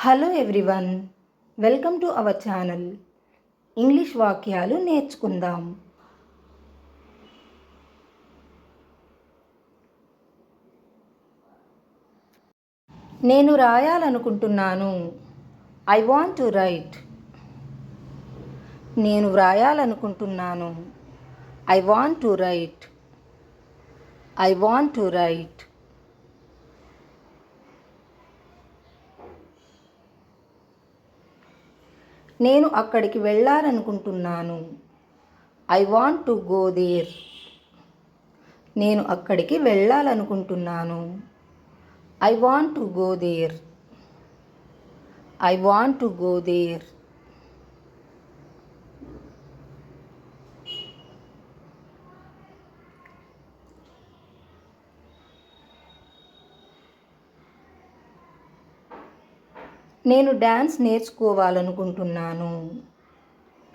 Hello everyone, welcome to our channel. English వాక్యాలు నేర్చుకుందాం. నేను రాయాలనుకుంటున్నాను. I want to write. నేను వ్రాయాలనుకుంటున్నాను. I want to write. I want to write. నేను అక్కడికి వెళ్ళాలనుకుంటున్నాను. I want to go there. నేను అక్కడికి వెళ్ళాలనుకుంటున్నాను. I want to go there. I want to go there. నేను డ్యాన్స్ నేర్చుకోవాలనుకుంటున్నాను.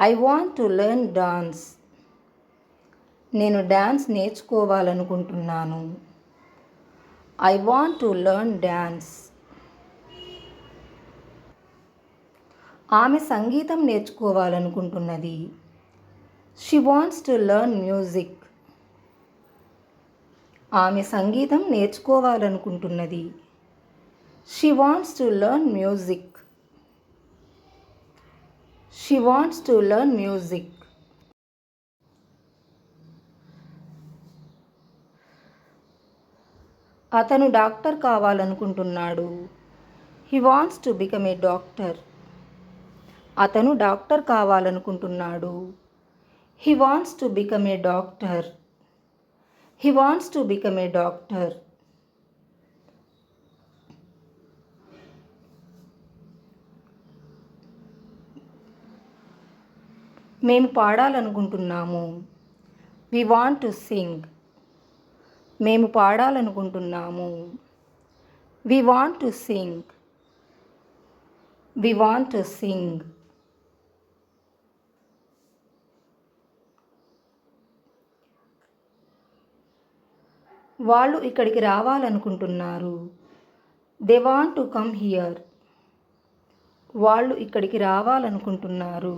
I want to learn dance. నేను డ్యాన్స్ నేర్చుకోవాలనుకుంటున్నాను. I want to learn dance. ఆమె సంగీతం నేర్చుకోవాలనుకుంటున్నది. She wants to learn music. ఆమె సంగీతం నేర్చుకోవాలనుకుంటున్నది. She wants to learn music. She wants to learn music. అతను డాక్టర్ కావాలనుకుంటున్నాడు. He wants to become a doctor. అతను డాక్టర్ కావాలనుకుంటున్నాడు. He wants to become a doctor. He wants to become a doctor. మేము పాడాలనుకుంటున్నాము. We want to sing. మేము పాడాలనుకుంటున్నాము. We want to sing. We want to sing. వాళ్ళు ఇక్కడికి రావాలనుకుంటున్నారు. They want to come here. వాళ్ళు ఇక్కడికి రావాలనుకుంటున్నారు.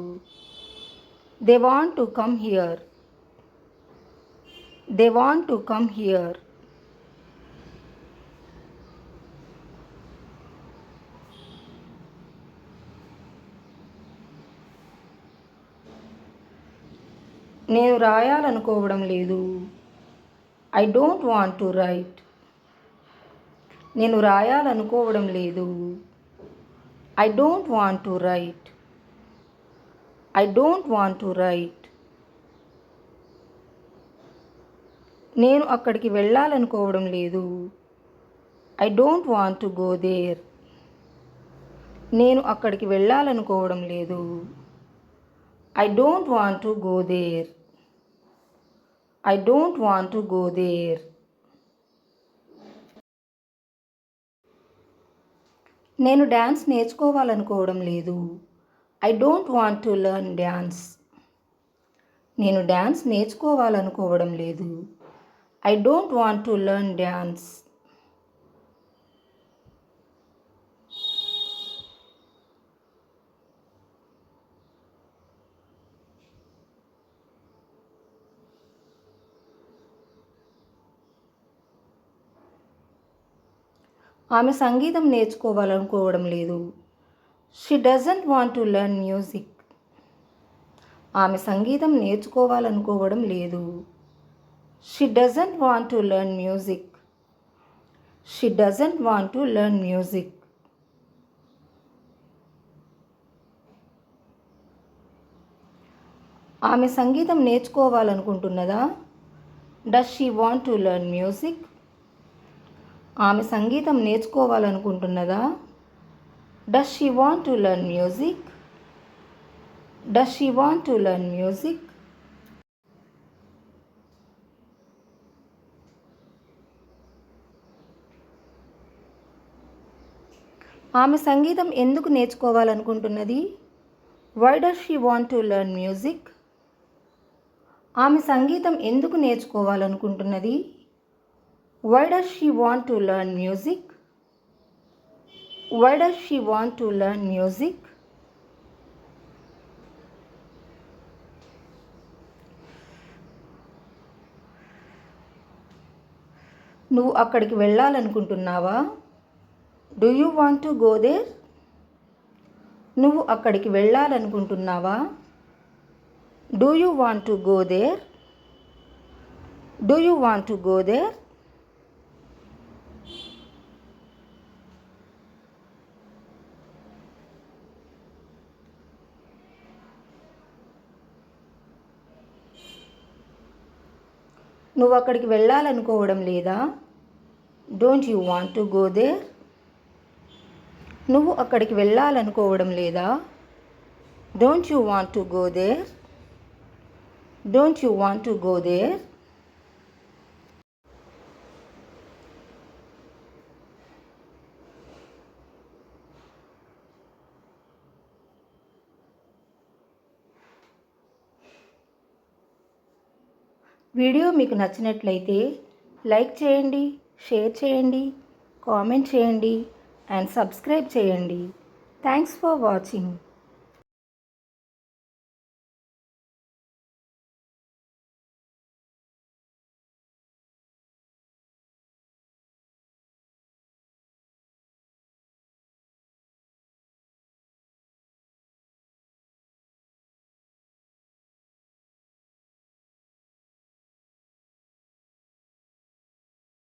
They want to come here. They want to come here. నేను రాయాలనుకోవడం లేదు. I don't want to write. నేను రాయాలనుకోవడం లేదు. I don't want to write. I don't want to write. నేను అక్కడికి వెళ్ళాలనుకోవడం లేదు. I don't want to go there. నేను అక్కడికి వెళ్ళాలనుకోవడం లేదు. I don't want to go there. I don't want to go there. నేను dance నేర్చుకోవాలనుకోవడం లేదు. I don't want to learn dance. నేను dance నేర్చుకోవాలనుకోవడం లేదు. I don't want to learn dance. ఆమె సంగీతం నేర్చుకోవాలనుకోవడం లేదు. She doesn't want to learn music. ఆమె సంగీతం నేర్చుకోవాలనుకోవడం లేదు. She doesn't want to learn music. She doesn't want to learn music. ఆమె సంగీతం నేర్చుకోవాలనుకుంటున్నదా? Does she want to learn music? ఆమె సంగీతం నేర్చుకోవాలనుకుంటున్నదా? Does she want to learn music? Does she want to learn music? ఆమె సంగీతం ఎందుకు నేర్చుకోవాలనుకుంటున్నది? Why does she want to learn music? ఆమె సంగీతం ఎందుకు నేర్చుకోవాలనుకుంటున్నది? Why does she want to learn music? Why does she want to learn music? నువ్వు అక్కడికి వెళ్ళాలనుకుంటున్నావా? Do you want to go there? నువ్వు అక్కడికి వెళ్ళాలనుకుంటున్నావా? Do you want to go there? Do you want to go there? నువ్వు అక్కడికి వెళ్ళాలనుకోవడం లేదా? Don't you want to go there? నువ్వు అక్కడికి వెళ్ళాలనుకోవడం లేదా? Don't you want to go there? Don't you want to go there? Video మీకు నచ్చినట్లయితే లైక్ చేయండి, షేర్ చేయండి, కామెంట్ చేయండి అండ్ సబ్స్క్రైబ్ చేయండి. Thanks for watching.